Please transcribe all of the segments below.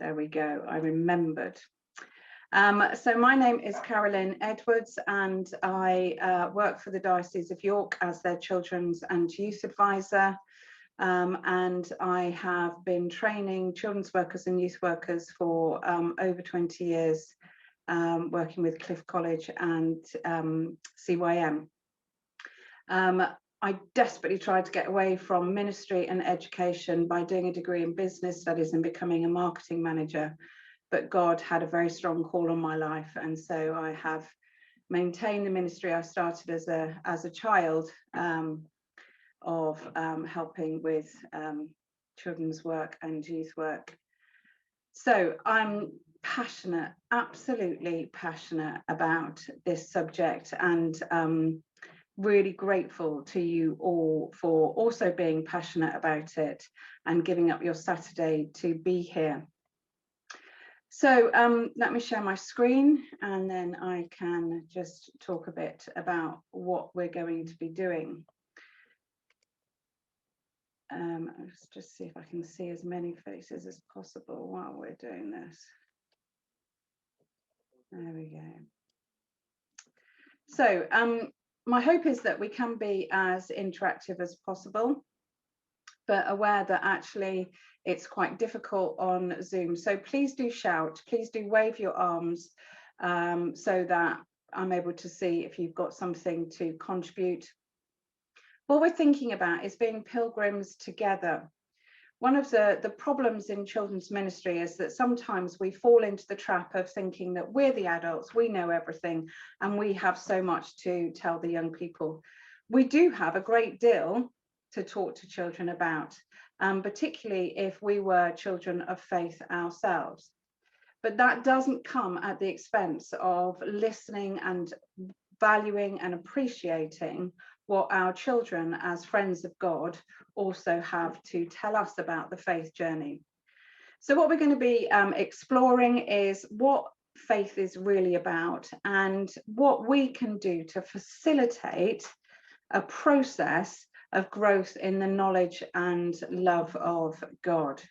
There we go. I remembered. So my name is Carolyn Edwards, and I work for the Diocese of York as their children's and youth advisor. And I have been training children's workers and youth workers for over 20 years, working with Cliff College and CYM. I desperately tried to get away from ministry and education by doing a degree in business studies and becoming a marketing manager. But God had a very strong call on my life, and so I have maintained the ministry I started as a child, of helping with children's work and youth work. So I'm passionate, absolutely passionate about this subject, and really grateful to you all for also being passionate about it and giving up your Saturday to be here. So let me share my screen, and then I can just talk a bit about what we're going to be doing. Let's just see if I can see as many faces as possible while we're doing this. There we go. So my hope is that we can be as interactive as possible, but aware that actually it's quite difficult on Zoom. So please do shout, please do wave your arms, so that I'm able to see if you've got something to contribute. What we're thinking about is being pilgrims together. One of the problems in children's ministry is that sometimes we fall into the trap of thinking that we're the adults, we know everything, and we have so much to tell the young people. We do have a great deal to talk to children about, particularly if we were children of faith ourselves. But that doesn't come at the expense of listening and valuing and appreciating what our children, as friends of God, also have to tell us about the faith journey. So what we're going to be exploring is what faith is really about and what we can do to facilitate a process of growth in the knowledge and love of God.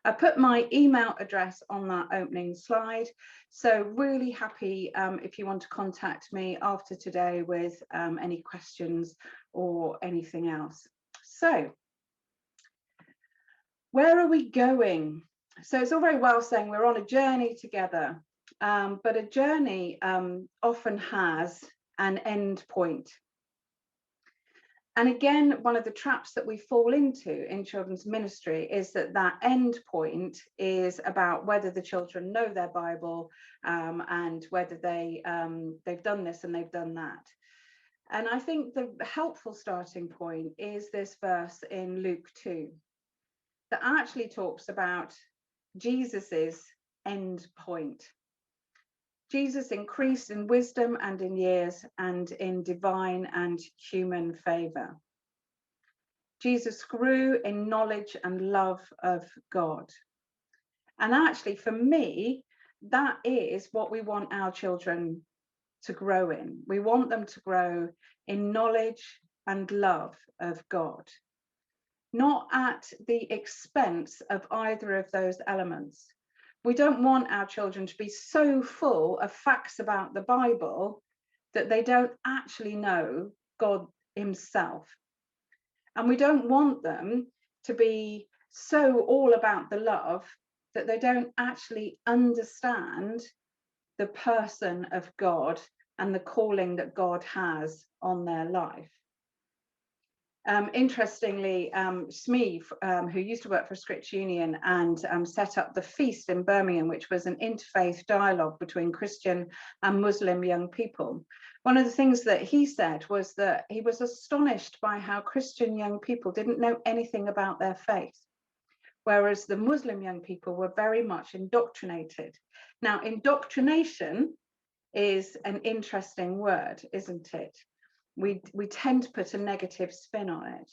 I put my email address on that opening slide, so really happy if you want to contact me after today with any questions or anything else. So, where are we going? So it's all very well saying we're on a journey together, but a journey often has an end point. And again, one of the traps that we fall into in children's ministry is that that end point is about whether the children know their Bible, and whether they've done this and they've done that. And I think the helpful starting point is this verse in Luke 2 that actually talks about Jesus's end point. Jesus increased in wisdom and in years and in divine and human favor. Jesus grew in knowledge and love of God. And actually, for me, that is what we want our children to grow in. We want them to grow in knowledge and love of God, not at the expense of either of those elements. We don't want our children to be so full of facts about the Bible that they don't actually know God himself. And we don't want them to be so all about the love that they don't actually understand the person of God and the calling that God has on their life. Interestingly, Smee, who used to work for Scripture Union and set up the Feast in Birmingham, which was an interfaith dialogue between Christian and Muslim young people. One of the things that he said was that he was astonished by how Christian young people didn't know anything about their faith, whereas the Muslim young people were very much indoctrinated. Now, indoctrination is an interesting word, isn't it? We tend to put a negative spin on it.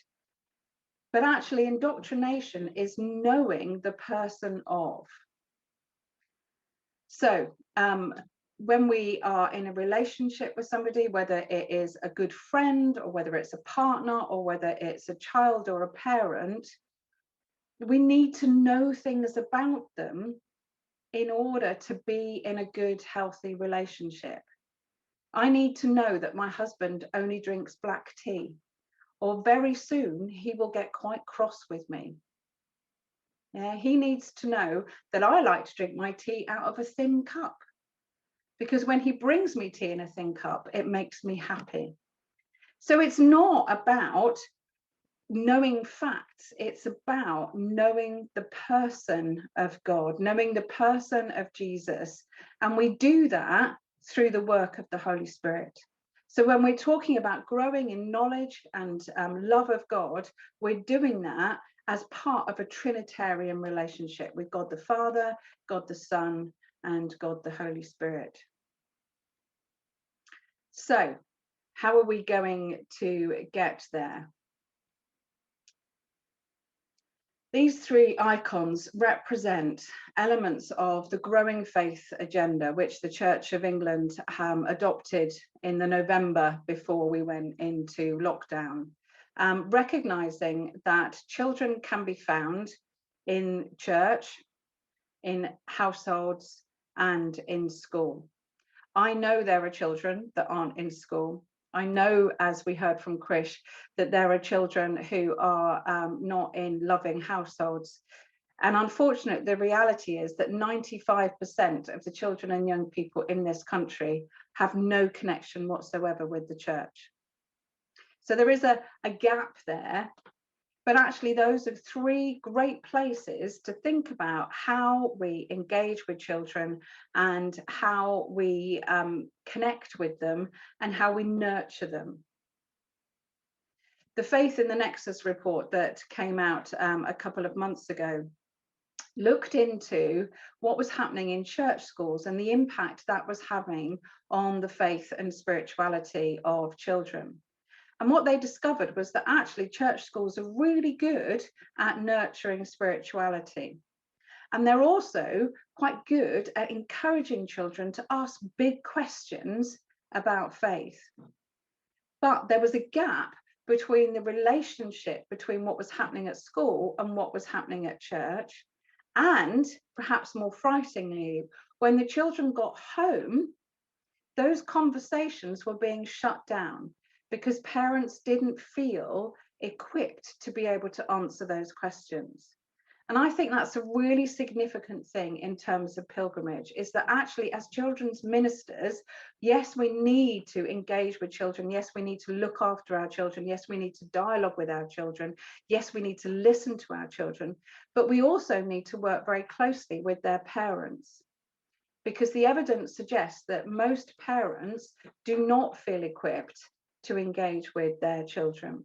But actually, indoctrination is knowing the person of. So when we are in a relationship with somebody, whether it is a good friend or whether it's a partner or whether it's a child or a parent, we need to know things about them in order to be in a good, healthy relationship. I need to know that my husband only drinks black tea, or very soon he will get quite cross with me. Yeah, he needs to know that I like to drink my tea out of a thin cup, because when he brings me tea in a thin cup, it makes me happy. So it's not about knowing facts, it's about knowing the person of God, knowing the person of Jesus. And we do that through the work of the Holy Spirit. So when we're talking about growing in knowledge and love of God, we're doing that as part of a Trinitarian relationship with God the Father, God the Son, and God the Holy Spirit. So how are we going to get there? These three icons represent elements of the growing faith agenda, which the Church of England adopted in the November before we went into lockdown, recognizing that children can be found in church, in households, and in school. I know there are children that aren't in school. I know, as we heard from Krish, that there are children who are not in loving households. And unfortunately, the reality is that 95% of the children and young people in this country have no connection whatsoever with the church. So there is a gap there. But actually, those are three great places to think about how we engage with children and how we connect with them and how we nurture them. The Faith in the Nexus report that came out a couple of months ago looked into what was happening in church schools and the impact that was having on the faith and spirituality of children. And what they discovered was that actually church schools are really good at nurturing spirituality. And they're also quite good at encouraging children to ask big questions about faith. But there was a gap between the relationship between what was happening at school and what was happening at church. And perhaps more frighteningly, when the children got home, those conversations were being shut down, because parents didn't feel equipped to be able to answer those questions. And I think that's a really significant thing in terms of pilgrimage, is that actually as children's ministers, yes, we need to engage with children. Yes, we need to look after our children. Yes, we need to dialogue with our children. Yes, we need to listen to our children, but we also need to work very closely with their parents, because the evidence suggests that most parents do not feel equipped to engage with their children.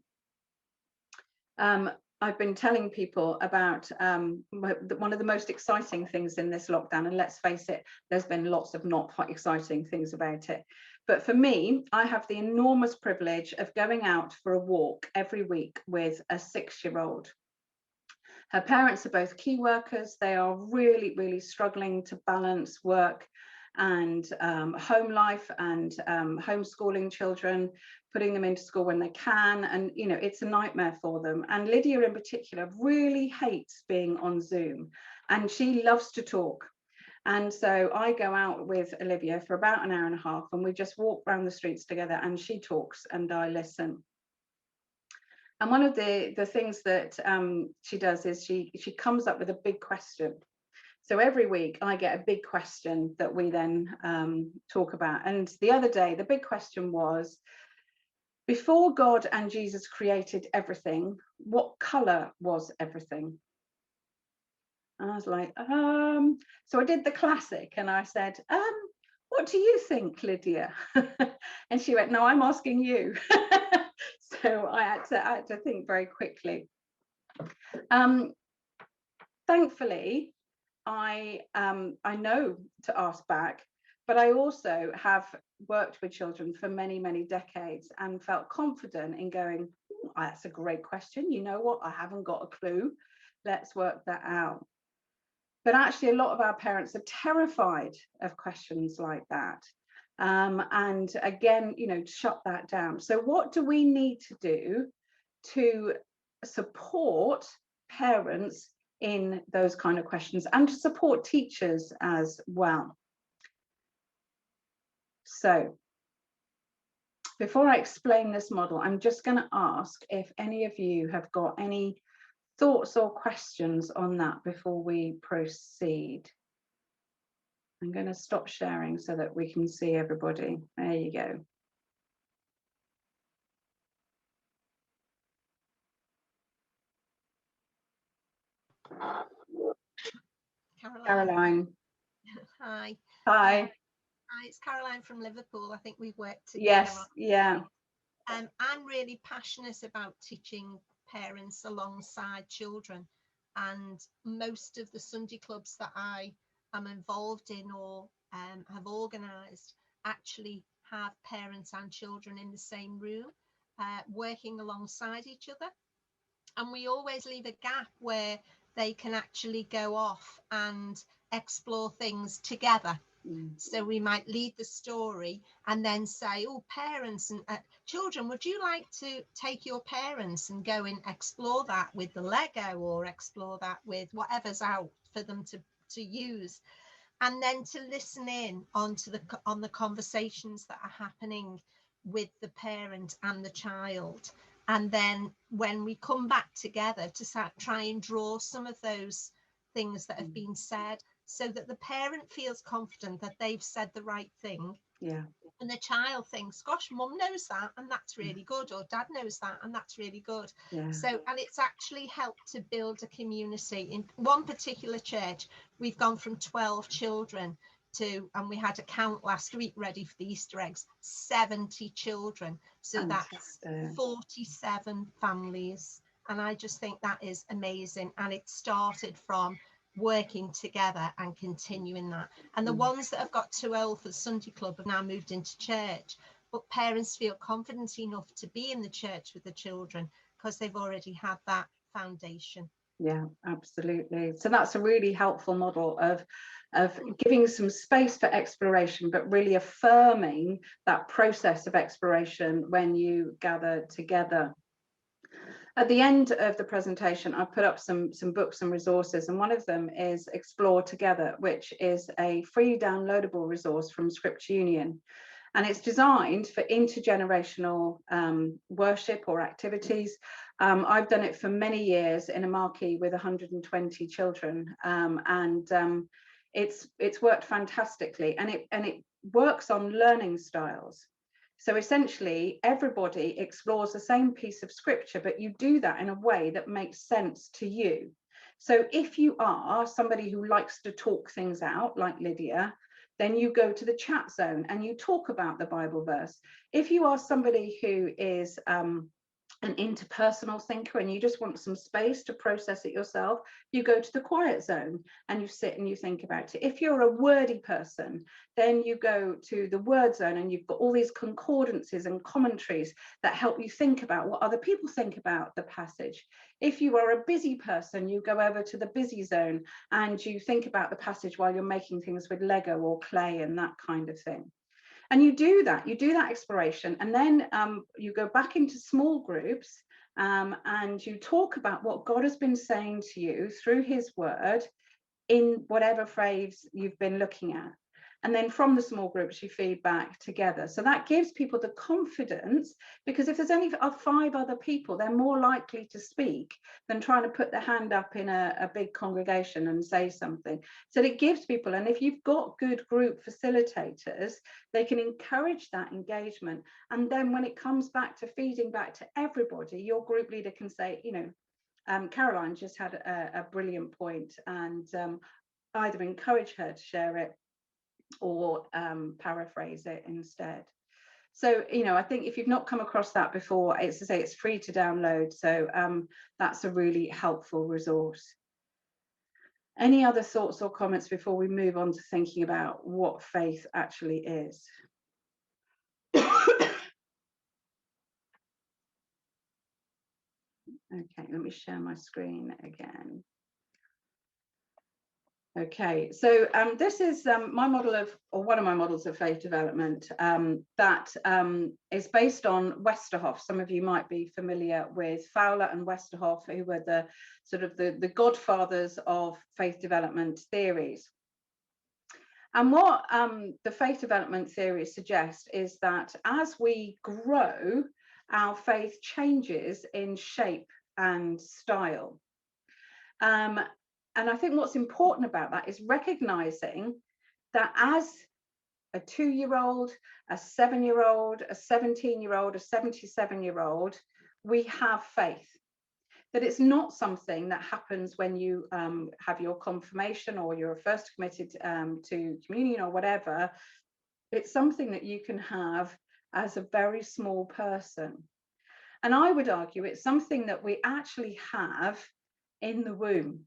I've been telling people about one of the most exciting things in this lockdown, and let's face it, there's been lots of not quite exciting things about it. But for me, I have the enormous privilege of going out for a walk every week with a 6-year-old. Her parents are both key workers. They are really, really struggling to balance work and home life and homeschooling children, putting them into school when they can. And, you know, it's a nightmare for them. And Lydia in particular really hates being on Zoom, and she loves to talk. And so I go out with Olivia for about an hour and a half, and we just walk around the streets together, and she talks and I listen. And one of the things that she does is she comes up with a big question. So every week I get a big question that we then talk about. And the other day, the big question was, before God and Jesus created everything, what color was everything? And I was like, so I did the classic and I said, what do you think, Lydia? And she went, no, I'm asking you. So I had to think very quickly. Thankfully, I know to ask back, but I also have worked with children for many, many decades and felt confident in going, that's a great question. You know what? I haven't got a clue. Let's work that out. But actually, a lot of our parents are terrified of questions like that. And again, you know, shut that down. So what do we need to do to support parents in those kind of questions, and to support teachers as well. So before I explain this model, I'm just going to ask if any of you have got any thoughts or questions on that before we proceed. I'm going to stop sharing so that we can see everybody. There you go. Caroline. Hi. Hi. Hi, it's Caroline from Liverpool. I think we've worked together. Yes, yeah. I'm really passionate about teaching parents alongside children, and most of the Sunday clubs that I am involved in or have organised actually have parents and children in the same room, working alongside each other. And we always leave a gap where they can actually go off and explore things together. So we might lead the story and then say, oh, parents and children, would you like to take your parents and go and explore that with the Lego, or explore that with whatever's out for them to use? And then to listen in on the conversations that are happening with the parent and the child. And then when we come back together to try and draw some of those things that have been said, so that the parent feels confident that they've said the right thing. Yeah. And the child thinks, gosh, mum knows that, and that's really good, or dad knows that, and that's really good. Yeah. So, and it's actually helped to build a community. In one particular church, we've gone from 12 children to, and we had a count last week ready for the Easter eggs, 70 children. So Fantastic. That's 47 families. And I just think that is amazing. And it started from working together and continuing that. And the ones that have got too old for the Sunday club have now moved into church, but parents feel confident enough to be in the church with the children because they've already had that foundation. Yeah, absolutely. So that's a really helpful model of giving some space for exploration, but really affirming that process of exploration when you gather together. At the end of the presentation, I've put up some books and resources, and one of them is Explore Together, which is a free downloadable resource from Scripture Union. And it's designed for intergenerational worship or activities. I've done it for many years in a marquee with 120 children, and it's worked fantastically, and it works on learning styles. So essentially, everybody explores the same piece of scripture, but you do that in a way that makes sense to you. So if you are somebody who likes to talk things out, like Lydia, then you go to the chat zone and you talk about the Bible verse. If you are somebody who is an interpersonal thinker and you just want some space to process it yourself, you go to the quiet zone and you sit and you think about it. If you're a wordy person, then you go to the word zone and you've got all these concordances and commentaries that help you think about what other people think about the passage. If you are a busy person, you go over to the busy zone and you think about the passage while you're making things with Lego or clay and that kind of thing. And you do that exploration, and then you go back into small groups and you talk about what God has been saying to you through his word in whatever phrase you've been looking at. And then from the small groups, you feed back together. So that gives people the confidence, because if there's only 5 other people, they're more likely to speak than trying to put their hand up in a big congregation and say something. So it gives people, and if you've got good group facilitators, they can encourage that engagement. And then when it comes back to feeding back to everybody, your group leader can say, you know, Caroline just had a brilliant point, and either encourage her to share it or paraphrase it instead. So, you know, I think if you've not come across that before, it's to say it's free to download. So that's a really helpful resource. Any other thoughts or comments before we move on to thinking about what faith actually is? Okay, let me share my screen again. Okay, so this is my model of, or one of my models of faith development that is based on Westerhoff. Some of you might be familiar with Fowler and Westerhoff, who were the sort of the godfathers of faith development theories. And what the faith development theories suggest is that as we grow, our faith changes in shape and style. And I think what's important about that is recognizing that as a 2-year-old, a 7-year-old, a 17-year-old, a 77-year-old, we have faith. That it's not something that happens when you have your confirmation or you're first committed to communion or whatever. It's something that you can have as a very small person. And I would argue it's something that we actually have in the womb.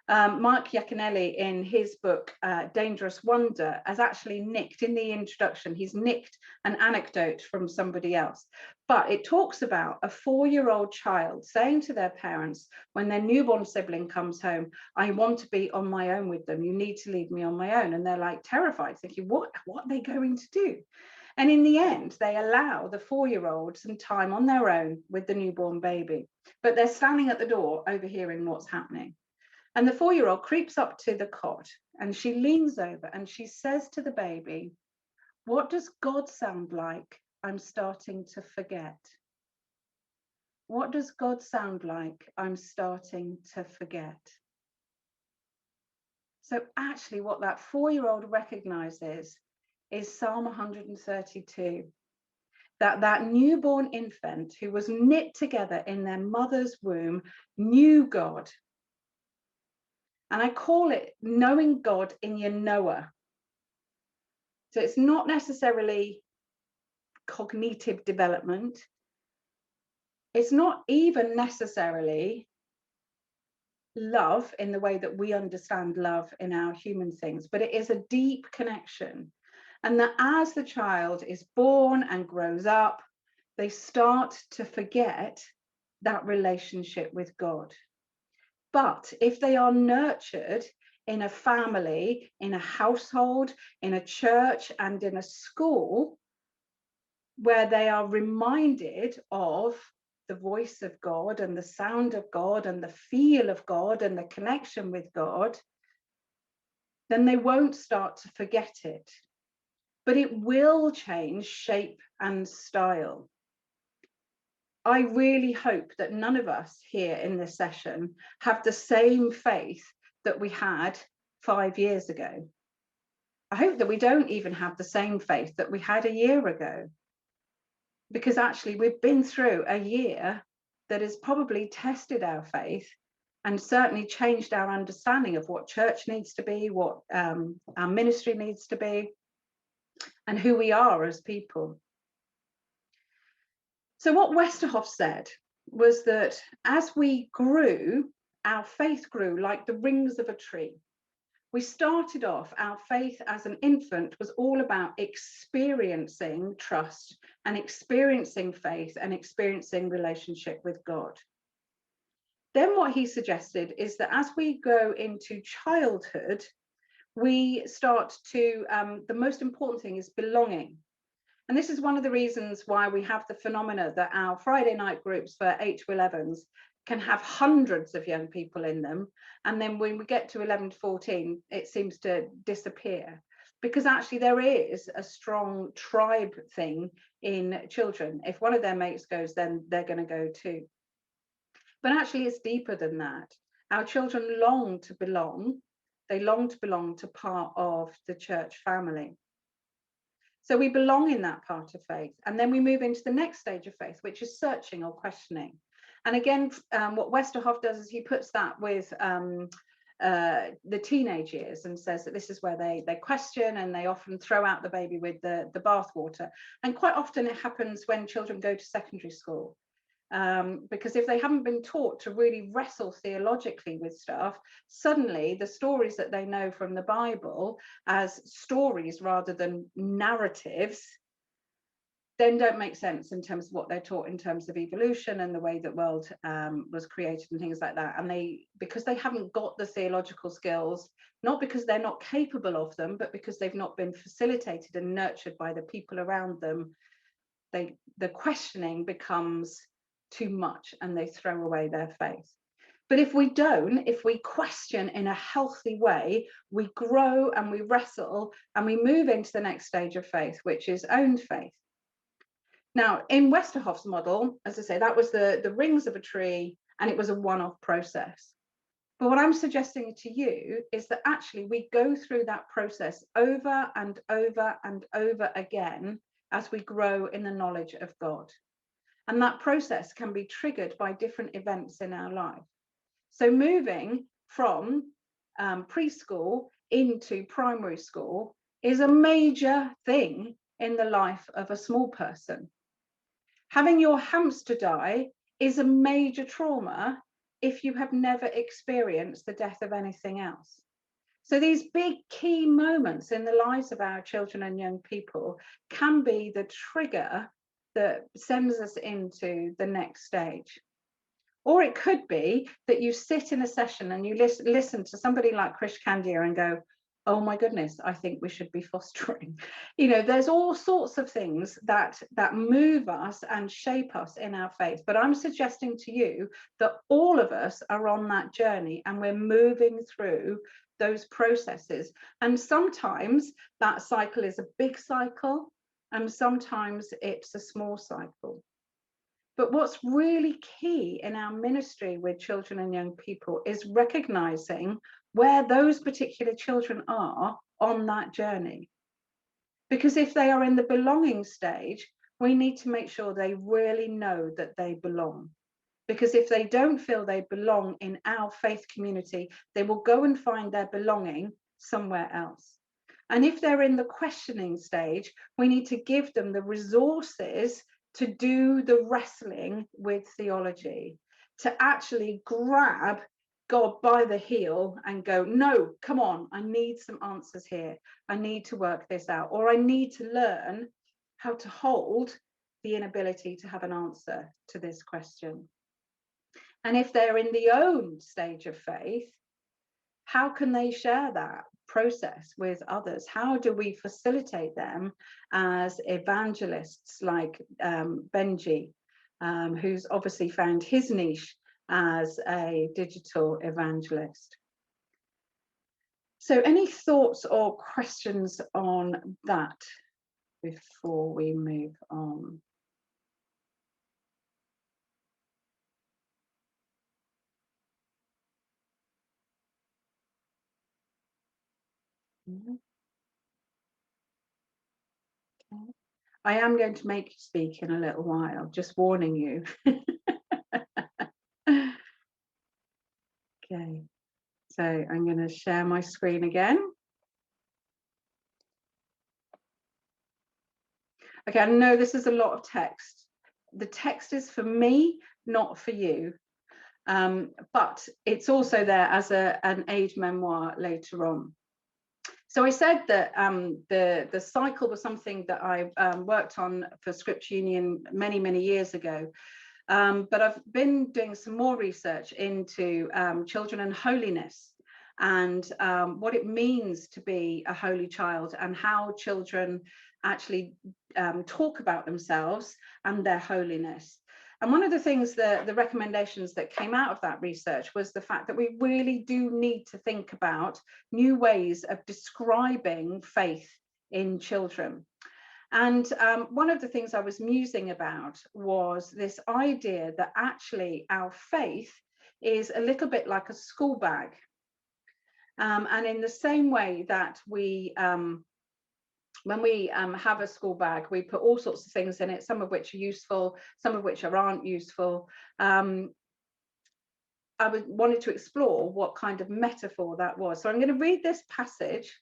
Mark Iaconelli, in his book Dangerous Wonder, has actually nicked, in the introduction, he's nicked an anecdote from somebody else. But it talks about a 4-year-old child saying to their parents when their newborn sibling comes home, I want to be on my own with them. You need to leave me on my own. And they're like terrified, thinking, what are they going to do? And in the end, they allow the 4-year-old some time on their own with the newborn baby. But they're standing at the door overhearing what's happening. And the 4-year-old creeps up to the cot and she leans over and she says to the baby, what does God sound like? I'm starting to forget. What does God sound like? I'm starting to forget. So actually what that 4-year-old recognizes is Psalm 132. That newborn infant who was knit together in their mother's womb knew God. And I call it knowing God in your knower. So it's not necessarily cognitive development. It's not even necessarily love in the way that we understand love in our human things, but it is a deep connection. And that as the child is born and grows up, they start to forget that relationship with God. But if they are nurtured in a family, in a household, in a church, and in a school, where they are reminded of the voice of God and the sound of God and the feel of God and the connection with God, then they won't start to forget it. But it will change shape and style. I really hope that none of us here in this session have the same faith that we had 5 years ago. I hope that we don't even have the same faith that we had a year ago, because actually we've been through a year that has probably tested our faith and certainly changed our understanding of what church needs to be, what our ministry needs to be, and who we are as people. So what Westerhoff said was that as we grew, our faith grew like the rings of a tree. We started off, our faith as an infant was all about experiencing trust and experiencing faith and experiencing relationship with God. Then what he suggested is that as we go into childhood, we start to, the most important thing is belonging. And this is one of the reasons why we have the phenomena that our Friday night groups for 8 to 11s can have hundreds of young people in them. And then when we get to 11 to 14, it seems to disappear, because actually there is a strong tribe thing in children. If one of their mates goes, then they're going to go too. But actually it's deeper than that. Our children long to belong. They long to belong to part of the church family. So we belong in that part of faith. And then we move into the next stage of faith, which is searching or questioning. And again, what Westerhoff does is he puts that with the teenage years and says that this is where they question, and they often throw out the baby with the bathwater. And quite often it happens when children go to secondary school. Because if they haven't been taught to really wrestle theologically with stuff, suddenly the stories that they know from the Bible as stories rather than narratives then don't make sense in terms of what they're taught in terms of evolution and the way that world was created and things like that. And because they haven't got the theological skills, not because they're not capable of them, but because they've not been facilitated and nurtured by the people around them, the questioning becomes too much and they throw away their faith. But if we question in a healthy way, we grow and we wrestle and we move into the next stage of faith, which is owned faith. Now, in Westerhoff's model, as I say, that was the rings of a tree, and it was a one-off process. But what I'm suggesting to you is that actually we go through that process over and over and over again as we grow in the knowledge of God. And that process can be triggered by different events in our life. So moving from preschool into primary school is a major thing in the life of a small person. Having your hamster die is a major trauma if you have never experienced the death of anything else. So these big key moments in the lives of our children and young people can be the trigger that sends us into the next stage. Or it could be that you sit in a session and you listen to somebody like Krish Kandiah and go, oh my goodness, I think we should be fostering. You know, there's all sorts of things that move us and shape us in our faith. But I'm suggesting to you that all of us are on that journey and we're moving through those processes. And sometimes that cycle is a big cycle and sometimes it's a small cycle. But what's really key in our ministry with children and young people is recognizing where those particular children are on that journey. Because if they are in the belonging stage, we need to make sure they really know that they belong. Because if they don't feel they belong in our faith community, they will go and find their belonging somewhere else. And if they're in the questioning stage, we need to give them the resources to do the wrestling with theology, to actually grab God by the heel and go, no, come on, I need some answers here. I need to work this out, or I need to learn how to hold the inability to have an answer to this question. And if they're in the own stage of faith, how can they share that process with others? How do we facilitate them as evangelists like Benji, who's obviously found his niche as a digital evangelist? So any thoughts or questions on that before we move on? Okay. I am going to make you speak in a little while, just warning you. Okay, so I'm going to share my screen again. Okay, I know this is a lot of text. The text is for me, not for you. But it's also there as an aid memoir later on. So I said that the cycle was something that I worked on for Scripture Union many, many years ago. But I've been doing some more research into children and holiness and what it means to be a holy child and how children actually talk about themselves and their holiness. And one of the things, the recommendations that came out of that research was the fact that we really do need to think about new ways of describing faith in children. And one of the things I was musing about was this idea that actually our faith is a little bit like a school bag. And in the same way that we, when we have a school bag, we put all sorts of things in it, some of which are useful, some of which aren't useful. I wanted to explore what kind of metaphor that was. So I'm going to read this passage.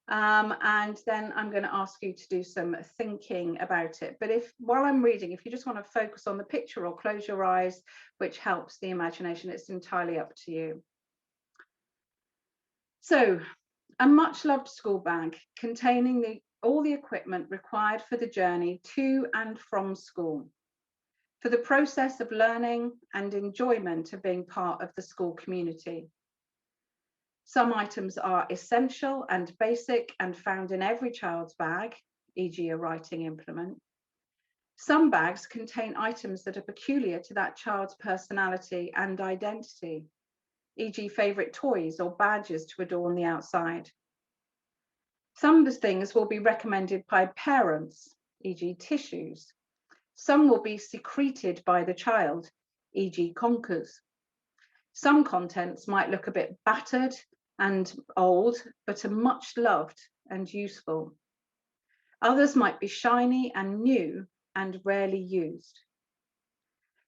And then I'm going to ask you to do some thinking about it. But while I'm reading, if you just want to focus on the picture or close your eyes, which helps the imagination, it's entirely up to you. So, a much loved school bag containing the all the equipment required for the journey to and from school, for the process of learning and enjoyment of being part of the school community. Some items are essential and basic and found in every child's bag, e.g. a writing implement. Some bags contain items that are peculiar to that child's personality and identity, e.g. favourite toys or badges to adorn the outside. Some things will be recommended by parents, e.g. tissues. Some will be secreted by the child, e.g. conkers. Some contents might look a bit battered and old, but are much loved and useful. Others might be shiny and new and rarely used.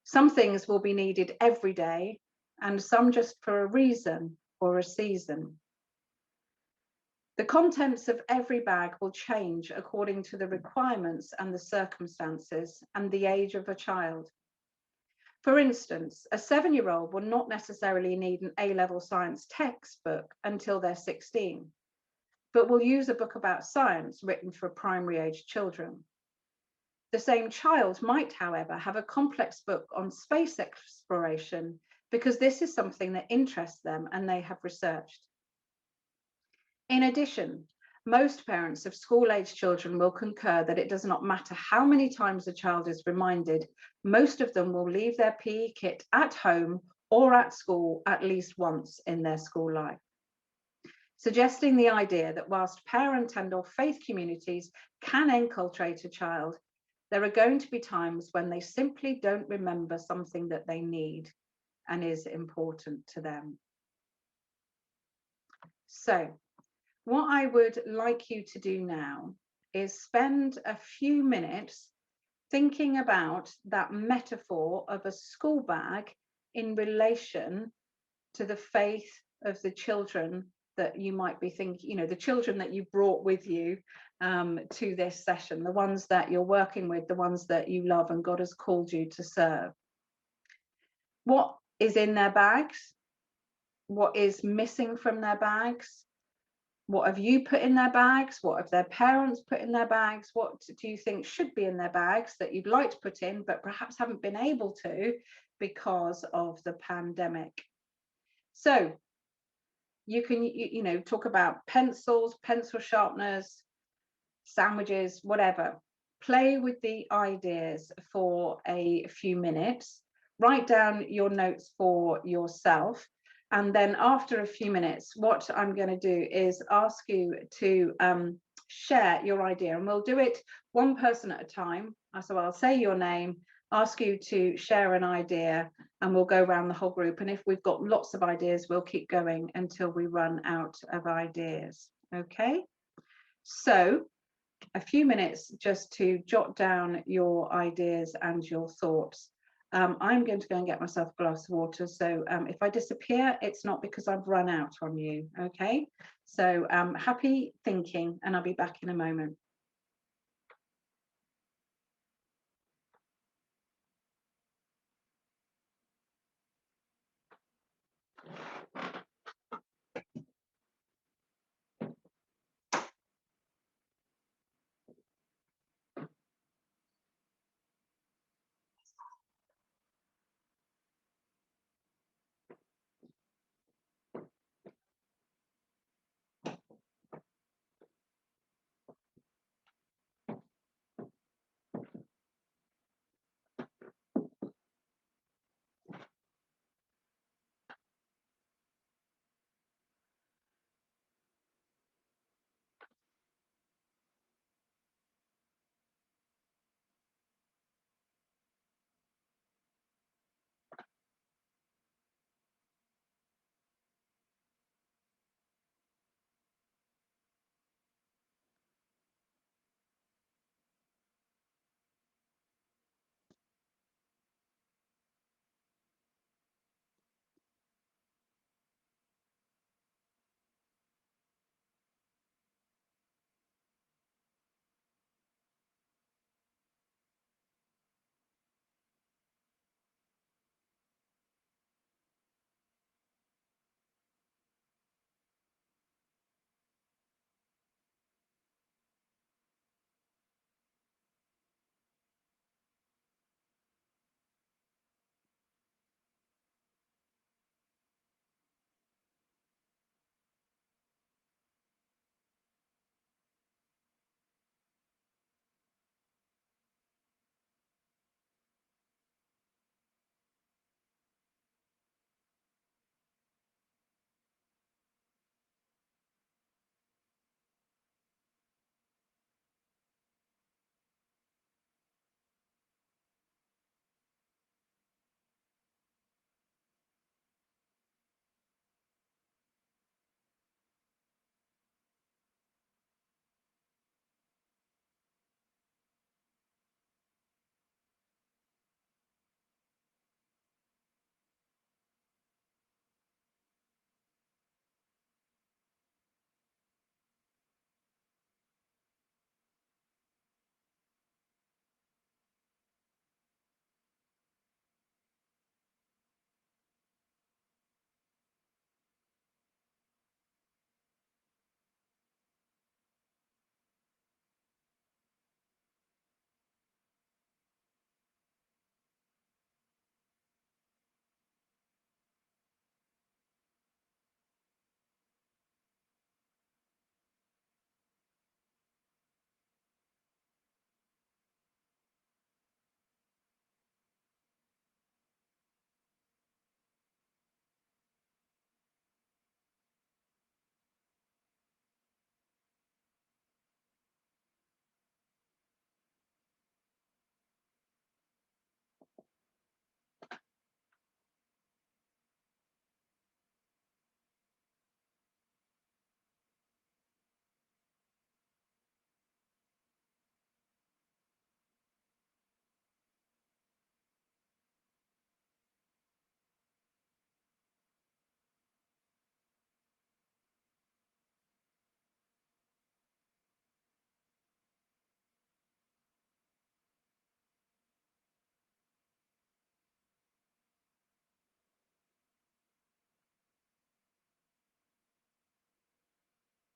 Some things will be needed every day, and some just for a reason or a season. The contents of every bag will change according to the requirements and the circumstances and the age of a child. For instance, a 7-year-old will not necessarily need an A-level science textbook until they're 16, but will use a book about science written for primary age children. The same child might, however, have a complex book on space exploration because this is something that interests them and they have researched. In addition, most parents of school-age children will concur that it does not matter how many times a child is reminded, most of them will leave their PE kit at home or at school at least once in their school life, suggesting the idea that whilst parent and or faith communities can enculturate a child, there are going to be times when they simply don't remember something that they need and is important to them. So, what I would like you to do now is spend a few minutes thinking about that metaphor of a school bag in relation to the faith of the children that you might be thinking, you know, the children that you brought with you to this session, the ones that you're working with, the ones that you love and God has called you to serve. What is in their bags? What is missing from their bags? What have you put in their bags? What have their parents put in their bags? What do you think should be in their bags that you'd like to put in, but perhaps haven't been able to because of the pandemic? So you can, you know, talk about pencils, pencil sharpeners, sandwiches, whatever. Play with the ideas for a few minutes. Write down your notes for yourself. And then after a few minutes, what I'm going to do is ask you to share your idea, and we'll do it one person at a time. So I'll say your name, ask you to share an idea, and we'll go around the whole group. And if we've got lots of ideas, we'll keep going until we run out of ideas. Okay, so a few minutes just to jot down your ideas and your thoughts. I'm going to go and get myself a glass of water. So if I disappear, it's not because I've run out on you. Okay, so happy thinking, and I'll be back in a moment.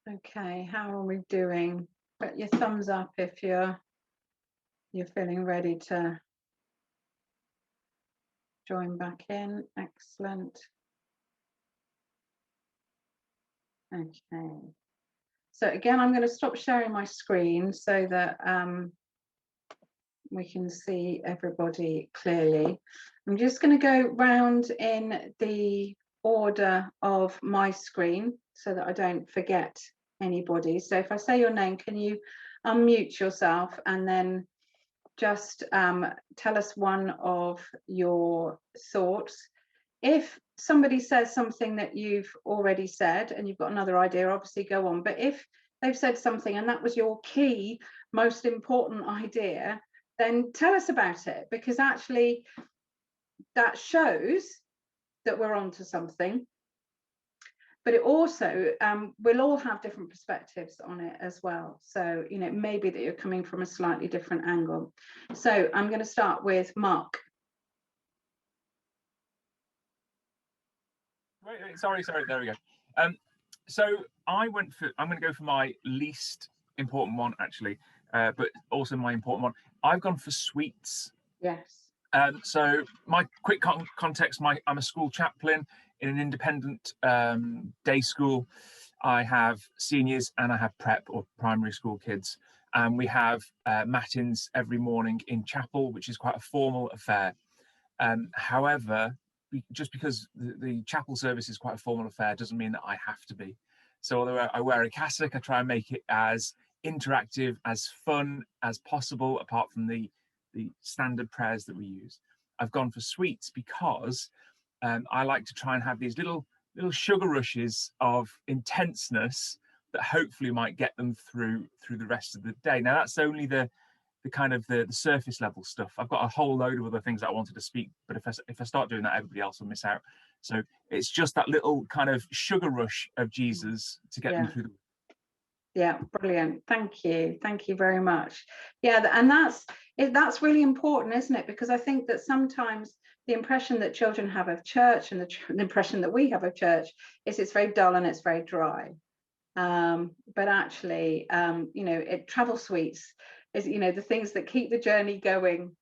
Okay, how are we doing? Put your thumbs up if you're feeling ready to join back in. Excellent. Okay. So again, I'm going to stop sharing my screen so that we can see everybody clearly. I'm just going to go round in the order of my screen so that I don't forget anybody. So if I say your name, can you unmute yourself and then just tell us one of your thoughts. If somebody says something that you've already said and you've got another idea, obviously go on. But if they've said something and that was your key, most important idea, then tell us about it, because actually that shows that we're onto something. But it also, we'll all have different perspectives on it as well. So, you know, maybe that you're coming from a slightly different angle. So I'm going to start with Mark. Wait, sorry, there we go. So I'm going to go for my least important one, actually, but also my important one. I've gone for sweets. Yes. So my quick context, I'm a school chaplain in an independent day school. I have seniors and I have prep or primary school kids. And we have matins every morning in chapel, which is quite a formal affair. However, just because the chapel service is quite a formal affair doesn't mean that I have to be. So although I wear a cassock, I try and make it as interactive, as fun as possible, apart from the standard prayers that we use. I've gone for sweets because I like to try and have these little sugar rushes of intenseness that hopefully might get them through the rest of the day. Now that's only the kind of the surface level stuff. I've got a whole load of other things that I wanted to speak, but if I start doing that, everybody else will miss out. So it's just that little kind of sugar rush of Jesus to get them through the. Yeah, brilliant. Thank you very much. Yeah, and that's really important, isn't it? Because I think that sometimes the impression that children have of church and the impression that we have of church is it's very dull and it's very dry. But actually, you know, travel sweets is, you know, the things that keep the journey going.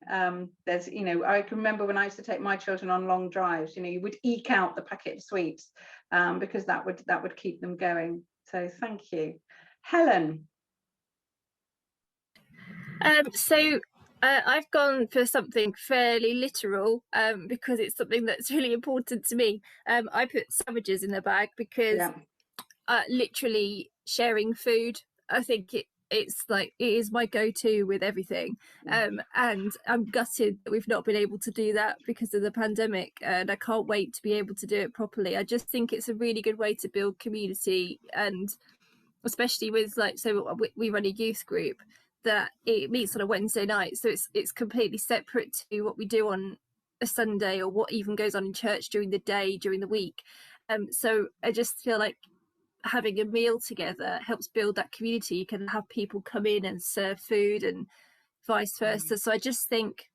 There's, you know, I can remember when I used to take my children on long drives, you know, you would eke out the packet of sweets because that would keep them going. So thank you. Helen. I've gone for something fairly literal because it's something that's really important to me. I put sandwiches in the bag because literally sharing food, I think it's like it is my go-to with everything, and I'm gutted that we've not been able to do that because of the pandemic, and I can't wait to be able to do it properly. I just think it's a really good way to build community, and especially with we run a youth group that it meets on a Wednesday night, so it's completely separate to what we do on a Sunday or what even goes on in church during the day, during the week. So I just feel like having a meal together helps build that community. You can have people come in and serve food and vice versa. So I just think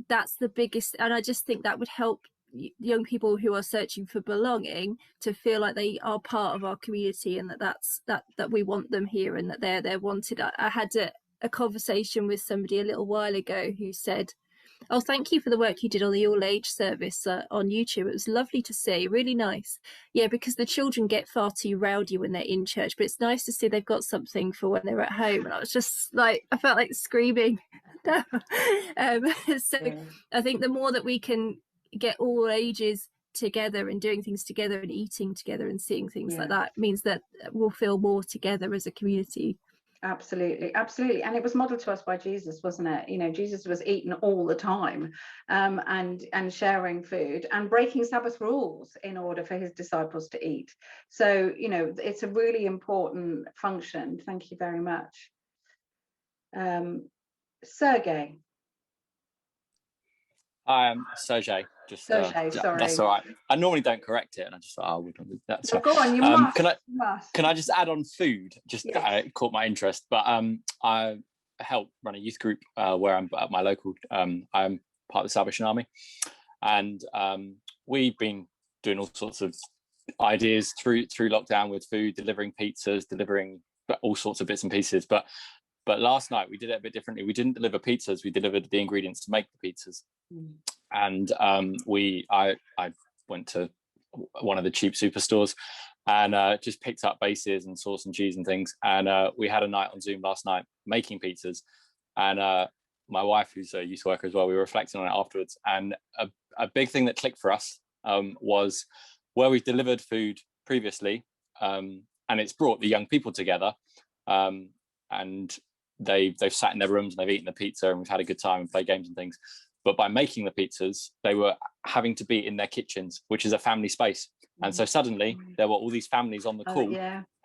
that's the biggest, and I just think that would help young people who are searching for belonging to feel like they are part of our community, and that we want them here and that they're wanted. I had a conversation with somebody a little while ago who said, oh, thank you for the work you did on the all age service on YouTube. It was lovely to see, really nice. Yeah, because the children get far too rowdy when they're in church, but it's nice to see they've got something for when they're at home. And I was just like, I felt like screaming. I think the more that we can get all ages together and doing things together and eating together and seeing things like that means that we'll feel more together as a community. Absolutely, absolutely. And it was modeled to us by Jesus, wasn't it? You know, Jesus was eating all the time and sharing food and breaking Sabbath rules in order for his disciples to eat. So, you know, it's a really important function. Thank you very much. Sergey. Sergey. Sergey, sorry. That's all right. I normally don't correct it, and I just thought, oh, that's go on. You must. Can I just add on food? Just it caught my interest, but I help run a youth group where I'm at my local. I'm part of the Salvation Army, and we've been doing all sorts of ideas through lockdown with food, delivering pizzas, delivering all sorts of bits and pieces. But last night we did it a bit differently. We didn't deliver pizzas, we delivered the ingredients to make the pizzas. And I went to one of the cheap superstores and just picked up bases and sauce and cheese and things. And we had a night on Zoom last night making pizzas. And my wife, who's a youth worker as well, we were reflecting on it afterwards. And a big thing that clicked for us was where we've delivered food previously, and it's brought the young people together, and they've sat in their rooms and they've eaten the pizza and we've had a good time and played games and things. But by making the pizzas, they were having to be in their kitchens, which is a family space. And so suddenly there were all these families on the call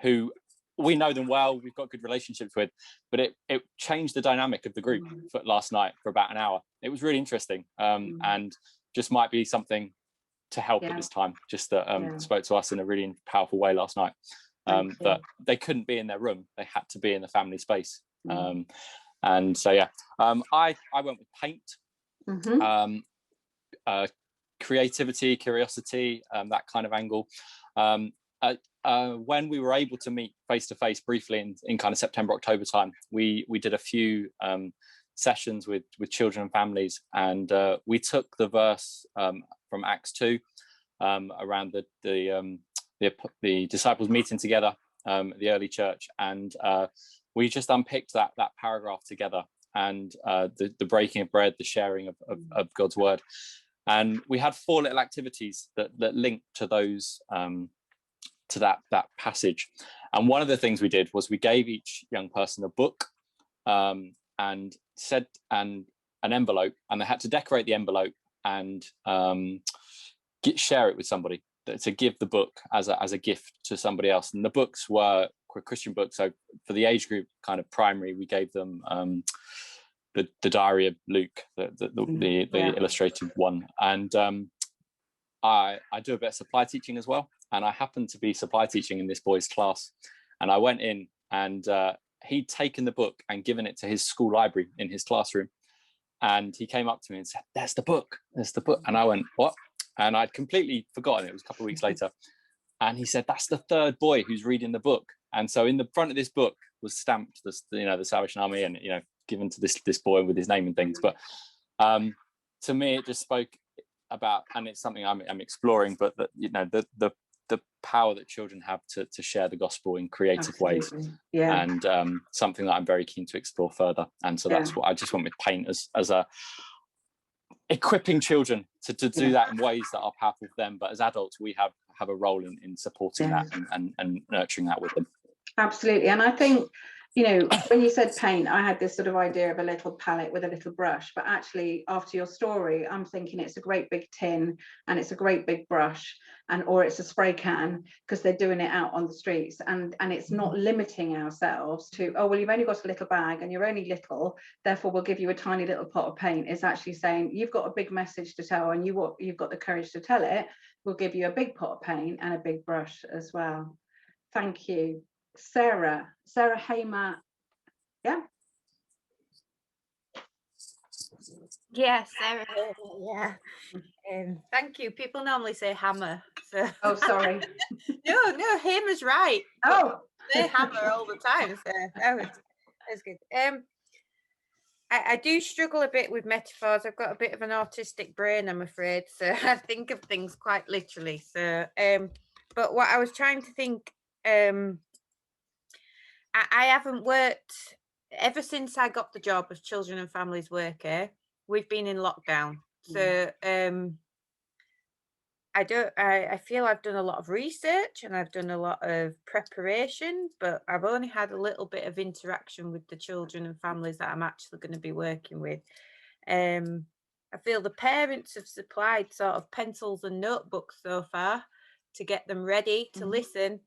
who we know them well, we've got good relationships with, but it changed the dynamic of the group for last night for about an hour. It was really interesting, and just might be something to help at this time, just that spoke to us in a really powerful way last night, that they couldn't be in their room, they had to be in the family space. And so I went with paint, creativity, curiosity, that kind of angle. When we were able to meet face to face briefly in kind of September, October time, we did a few sessions with children and families, and we took the verse from Acts 2 around the disciples meeting together, the early church, and we just unpicked that paragraph together, and the breaking of bread, the sharing of God's word, and we had 4 little activities that linked to those to that passage. And one of the things we did was we gave each young person a book, and said an envelope, and they had to decorate the envelope and share it with somebody, to give the book as a gift to somebody else. And the books were Christian books. So for the age group, kind of primary, we gave them the Diary of Luke, the illustrated one. And I do a bit of supply teaching as well, and I happened to be supply teaching in this boy's class, and I went in, and he'd taken the book and given it to his school library in his classroom, and he came up to me and said, there's the book, and I went, what? And I'd completely forgotten. It was a couple of weeks later, and he said, that's the 3rd boy who's reading the book. And so in the front of this book was stamped the Salvation Army, and given to this boy with his name and things. But to me it just spoke about, and it's something I'm exploring, but the power that children have to share the gospel in creative ways, and something that I'm very keen to explore further. And so that's what I just went with paint as a equipping children to do that in ways that are powerful for them, but as adults we have a role in supporting that and nurturing that with them. Absolutely. And I think, when you said paint, I had this sort of idea of a little palette with a little brush, but actually after your story, I'm thinking it's a great big tin and it's a great big brush, or it's a spray can, because they're doing it out on the streets, and it's not limiting ourselves to, oh, well, you've only got a little bag and you're only little, therefore we'll give you a tiny little pot of paint. It's actually saying, you've got a big message to tell, and you've got the courage to tell it, we'll give you a big pot of paint and a big brush as well. Thank you. Sarah Hamer. Yeah, Sarah. Thank you. People normally say hammer, so oh, sorry. no, Hamer's right. Oh, they hammer all the time, so that's good. I do struggle a bit with metaphors. I've got a bit of an autistic brain, I'm afraid, so I think of things quite literally. So but what I was trying to think, I haven't worked ever since I got the job as children and families worker. We've been in lockdown, so I feel I've done a lot of research and I've done a lot of preparation, but I've only had a little bit of interaction with the children and families that I'm actually going to be working with. I feel the parents have supplied sort of pencils and notebooks so far to get them ready to listen.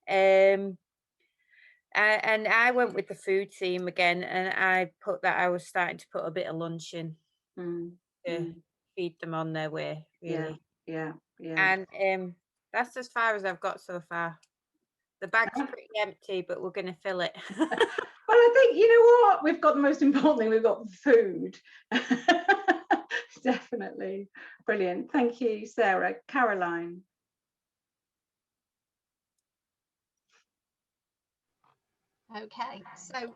And I went with the food theme again, and I put that I was starting to put a bit of lunch in to feed them on their way, really. Yeah. And that's as far as I've got so far. The bag's pretty empty, but we're going to fill it. Well, I think, you know what? We've got the most important thing. We've got food. Definitely. Brilliant. Thank you, Sarah. Caroline. Okay, so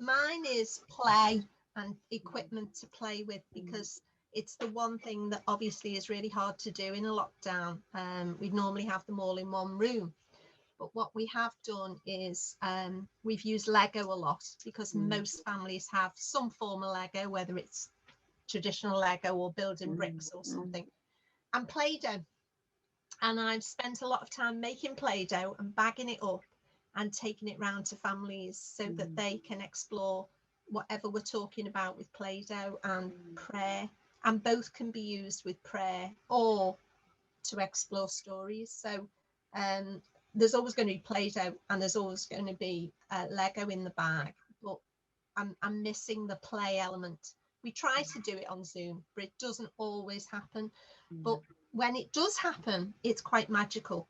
mine is play and equipment to play with, because it's the one thing that obviously is really hard to do in a lockdown. We'd normally have them all in one room, but what we have done is we've used Lego a lot, because most families have some form of Lego, whether it's traditional Lego or building bricks or something, and Play-Doh. And I've spent a lot of time making Play-Doh and bagging it up and taking it round to families so that they can explore whatever we're talking about with Play-Doh and prayer, and both can be used with prayer or to explore stories. So there's always going to be Play-Doh and there's always going to be Lego in the bag, but I'm missing the play element. We try to do it on Zoom, but it doesn't always happen. But when it does happen, it's quite magical.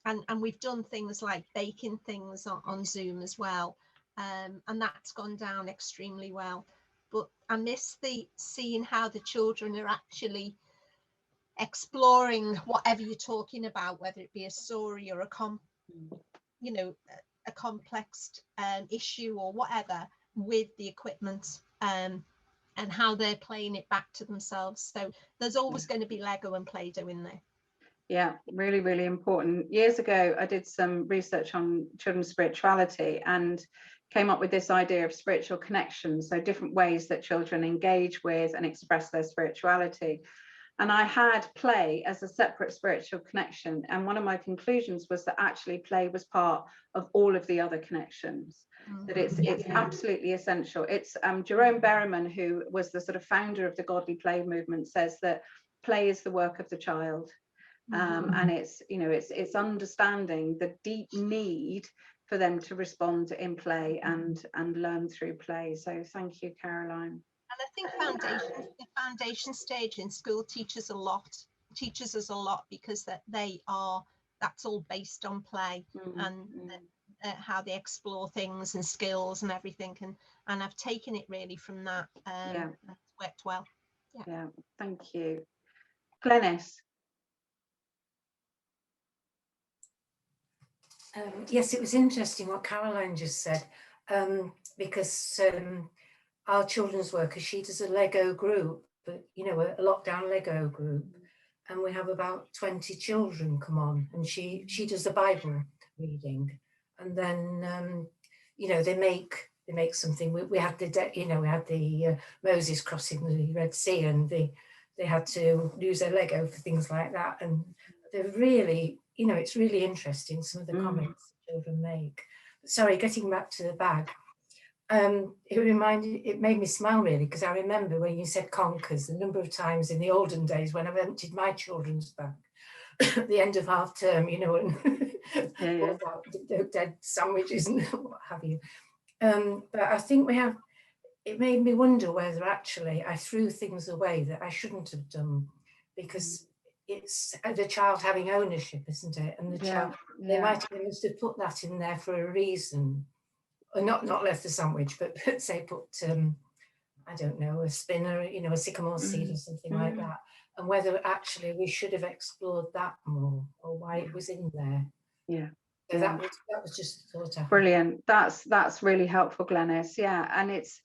And we've done things like baking things on Zoom as well, and that's gone down extremely well. But I miss seeing how the children are actually exploring whatever you're talking about, whether it be a story or a complex issue or whatever, with the equipment, and how they're playing it back to themselves. So there's always going to be Lego and Play-Doh in there. Yeah, really, really important. Years ago, I did some research on children's spirituality and came up with this idea of spiritual connections, so different ways that children engage with and express their spirituality. And I had play as a separate spiritual connection. And one of my conclusions was that actually play was part of all of the other connections, that it's absolutely essential. It's Jerome Berriman, who was the sort of founder of the godly play movement, says that play is the work of the child. And it's understanding the deep need for them to respond in play and learn through play. So thank you, Caroline. And I think the foundation stage in school teaches us a lot, because that's all based on play and how they explore things and skills and everything. And I've taken it really from that. It's worked well. Yeah, thank you. Glenys. Yes, it was interesting what Caroline just said, because our children's worker, she does a Lego group, but a lockdown Lego group, and we have about 20 children come on, and she does the Bible reading, and then they make something. We had the Moses crossing the Red Sea, and they had to use their Lego for things like that, and they're really, it's really interesting, some of the comments the children make. Sorry, getting back to the bag. It made me smile really, because I remember when you said conkers, the number of times in the olden days when I've emptied my children's bag at the end of half term, and dead sandwiches and what have you. But I think it made me wonder whether actually I threw things away that I shouldn't have done, because it's the child having ownership, isn't it? And the child, they must have put that in there for a reason. Or not left the sandwich, but say put I don't know, a spinner, a sycamore seed or something like that. And whether actually we should have explored that more, or why it was in there. Yeah. So that was just a thought. Brilliant. That's really helpful, Glenys. Yeah, and it's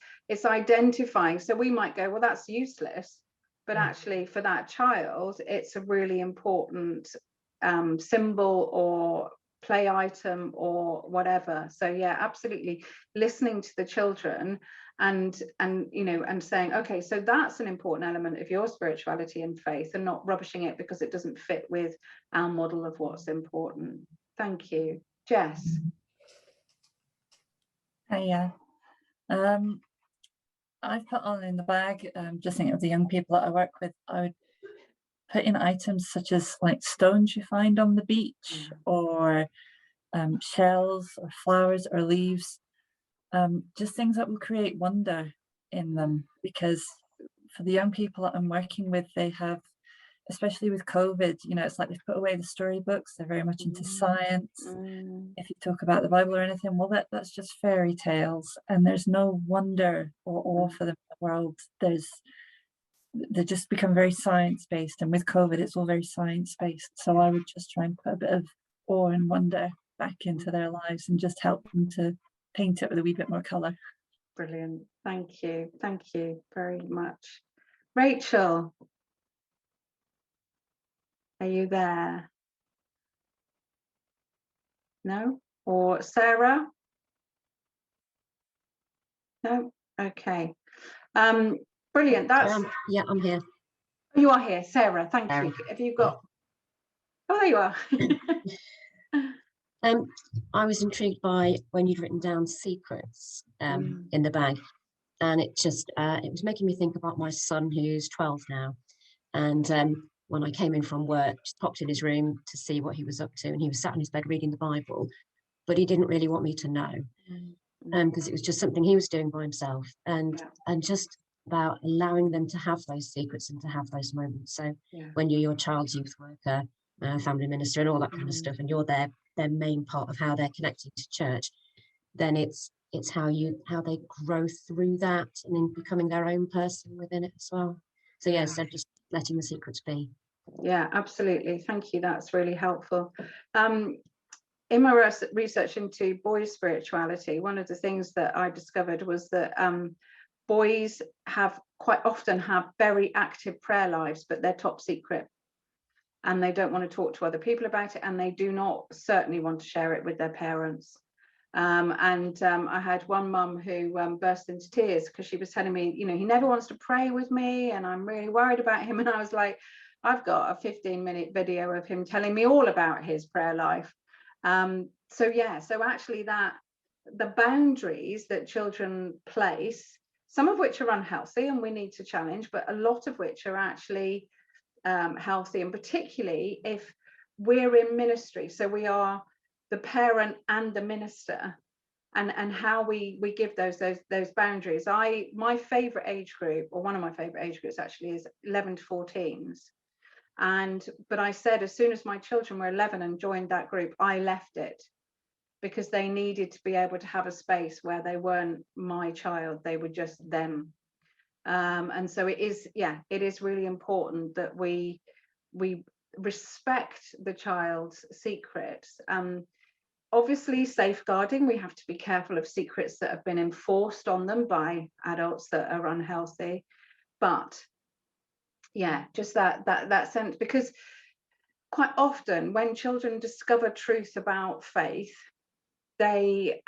identifying. So we might go, well, that's useless, but actually for that child, it's a really important symbol or play item or whatever. So yeah, absolutely listening to the children and saying, okay, so that's an important element of your spirituality and faith, and not rubbishing it because it doesn't fit with our model of what's important. Thank you. Jess. Hiya. I've put on in the bag, just thinking of the young people that I work with, I would put in items such as like stones you find on the beach, or shells or flowers or leaves, just things that will create wonder in them, because for the young people that I'm working with, they have, especially with COVID, it's like they've put away the storybooks, they're very much into science. If you talk about the Bible or anything, well, that's just fairy tales, and there's no wonder or awe for them in the world. They just become very science-based, and with COVID it's all very science-based, so I would just try and put a bit of awe and wonder back into their lives and just help them to paint it with a wee bit more colour. Brilliant. Thank you very much. Rachel, are you there? No? Or Sarah? No? Okay. Brilliant. That's yeah, I'm here. You are here, Sarah. Thank you. Have you got? Oh, there you are. I was intrigued by when you'd written down secrets in the bag, and it was making me think about my son who's 12 now. And when I came in from work, just popped in his room to see what he was up to, and he was sat in his bed reading the Bible, but he didn't really want me to know, because it was just something he was doing by himself, and just about allowing them to have those secrets and to have those moments. So when you're your child's youth worker, family minister, and all that kind of stuff, and you're their main part of how they're connecting to church, then it's how they grow through that and then becoming their own person within it as well. So so just letting the secrets be. Yeah, absolutely. Thank you. That's really helpful. In my research into boys' spirituality, one of the things that I discovered was that boys quite often have very active prayer lives, but they're top secret, and they don't want to talk to other people about it, and they do not certainly want to share it with their parents. I had one mum who burst into tears because she was telling me, he never wants to pray with me, and I'm really worried about him. And I was like, I've got a 15-minute video of him telling me all about his prayer life. So actually the boundaries that children place, some of which are unhealthy and we need to challenge, but a lot of which are actually healthy, and particularly if we're in ministry, so we are the parent and the minister, and how we give those boundaries. My favorite age group, or one of my favorite age groups actually, is 11 to 14s. But I said, as soon as my children were 11 and joined that group, I left it, because they needed to be able to have a space where they weren't my child, they were just them. And so it is really important that we respect the child's secrets. Obviously, safeguarding, we have to be careful of secrets that have been enforced on them by adults that are unhealthy. But just that sense, because quite often when children discover truth about faith, they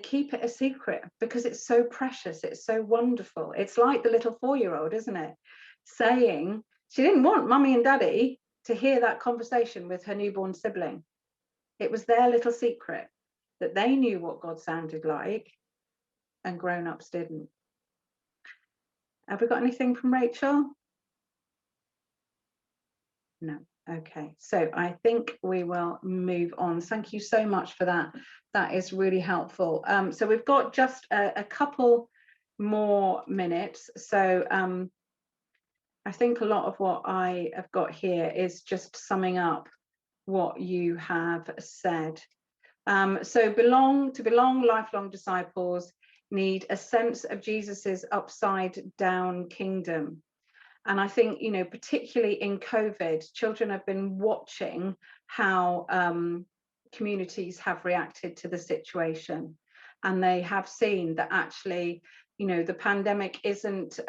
keep it a secret because it's so precious, it's so wonderful. It's like the little 4-year-old, isn't it, saying she didn't want mummy and daddy to hear that conversation with her newborn sibling. It was their little secret that they knew what God sounded like, and grown-ups didn't. Have we got anything from Rachel? No. Okay, so I think we will move on. Thank you so much for that. That is really helpful. So we've got just a couple more minutes. So I think a lot of what I have got here is just summing up what you have said. So belong, lifelong disciples need a sense of Jesus's upside down kingdom. And I think, particularly in COVID, children have been watching how communities have reacted to the situation. And they have seen that actually, the pandemic isn't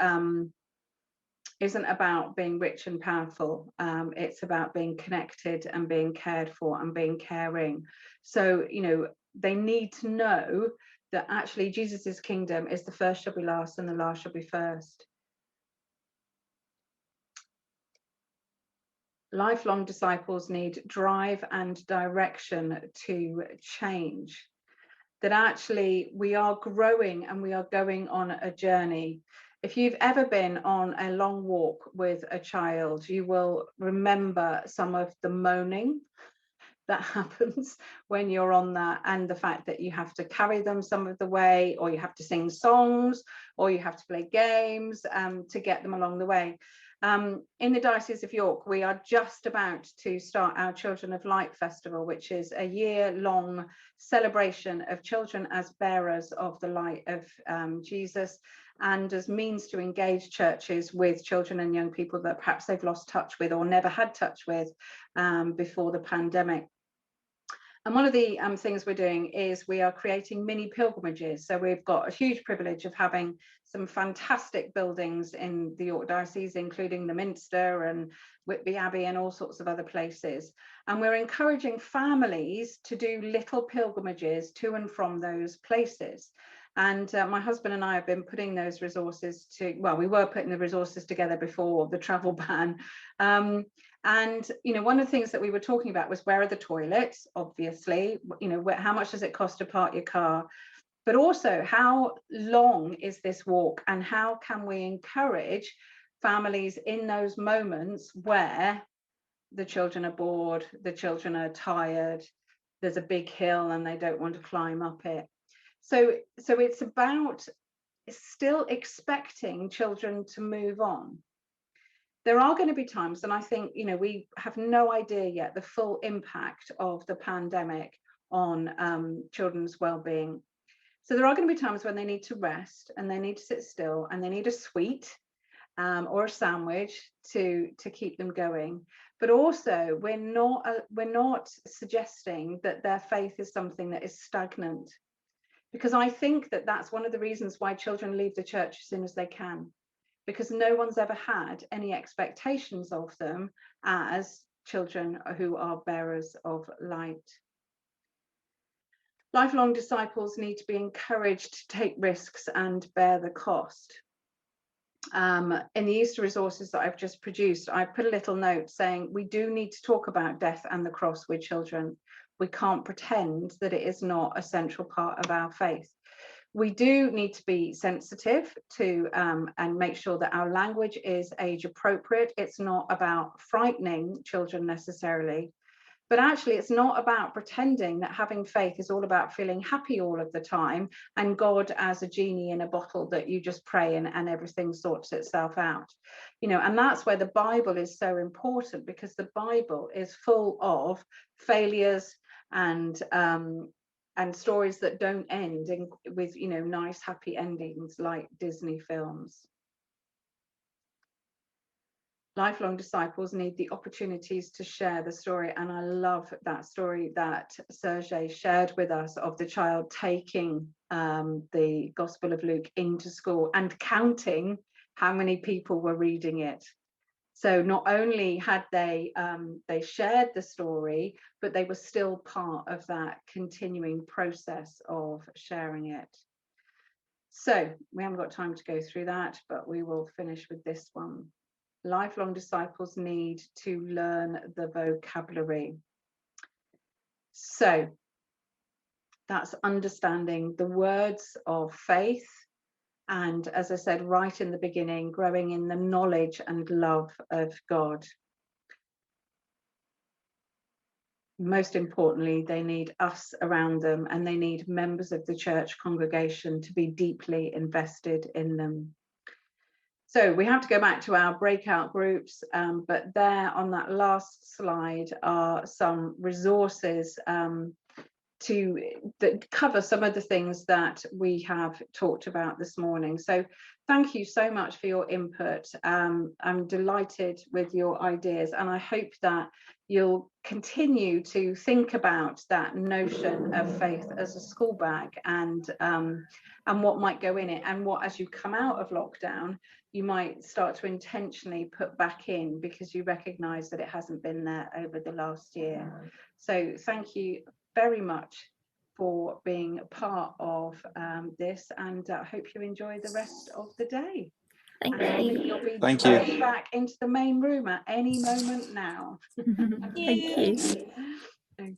about being rich and powerful. It's about being connected and being cared for and being caring. So, they need to know that actually Jesus's kingdom is the first shall be last and the last shall be first. Lifelong disciples need drive and direction to change. That actually we are growing and we are going on a journey. If you've ever been on a long walk with a child, you will remember some of the moaning that happens when you're on that, and the fact that you have to carry them some of the way, or you have to sing songs, or you have to play games to get them along the way. In the Diocese of York, we are just about to start our Children of Light Festival, which is a year-long celebration of children as bearers of the light of Jesus, and as means to engage churches with children and young people that perhaps they've lost touch with or never had touch with before the pandemic. And one of the things we're doing is we are creating mini pilgrimages. So we've got a huge privilege of having some fantastic buildings in the York Diocese, including the Minster and Whitby Abbey and all sorts of other places. And we're encouraging families to do little pilgrimages to and from those places. And my husband and I have been putting those resources to, well, we were putting the resources together before the travel ban. And, you know, one of the things that we were talking about was, where are the toilets? Obviously, you know, how much does it cost to park your car? But also, how long is this walk, and how can we encourage families in those moments where the children are bored, the children are tired, there's a big hill and they don't want to climb up it. So it's about still expecting children to move on. There are going to be times, and I think, you know, we have no idea yet the full impact of the pandemic on children's well-being. So there are going to be times when they need to rest and they need to sit still and they need a sweet or a sandwich to keep them going. But also, we're not suggesting that their faith is something that is stagnant, because I think that that's one of the reasons why children leave the church as soon as they can, because no one's ever had any expectations of them as children who are bearers of light. Lifelong disciples need to be encouraged to take risks and bear the cost. In the Easter resources that I've just produced, I put a little note saying we do need to talk about death and the cross with children. We can't pretend that it is not a central part of our faith. We do need to be sensitive to and make sure that our language is age appropriate. It's not about frightening children necessarily, but actually it's not about pretending that having faith is all about feeling happy all of the time and God as a genie in a bottle that you just pray and everything sorts itself out. You know, and that's where the Bible is so important, because the Bible is full of failures and stories that don't end with, you know, nice happy endings like Disney films. Lifelong disciples need the opportunities to share the story, and I love that story that Sergei shared with us of the child taking the Gospel of Luke into school and counting how many people were reading it. So not only had they shared the story, but they were still part of that continuing process of sharing it. So we haven't got time to go through that, but we will finish with this one. Lifelong disciples need to learn the vocabulary. So that's understanding the words of faith. And as I said right in the beginning, growing in the knowledge and love of God. Most importantly, they need us around them, and they need members of the church congregation to be deeply invested in them. So we have to go back to our breakout groups, but there on that last slide are some resources that cover some of the things that we have talked about this morning. So thank you so much for your input. I'm delighted with your ideas, and I hope that you'll continue to think about that notion of faith as a school bag and what might go in it, and what, as you come out of lockdown, you might start to intentionally put back in, because you recognise that it hasn't been there over the last year. So thank you very much for being part of this, and I hope you enjoy the rest of the day. Thank you. You'll be Thank you. back into the main room at any moment now. Thank you. Okay.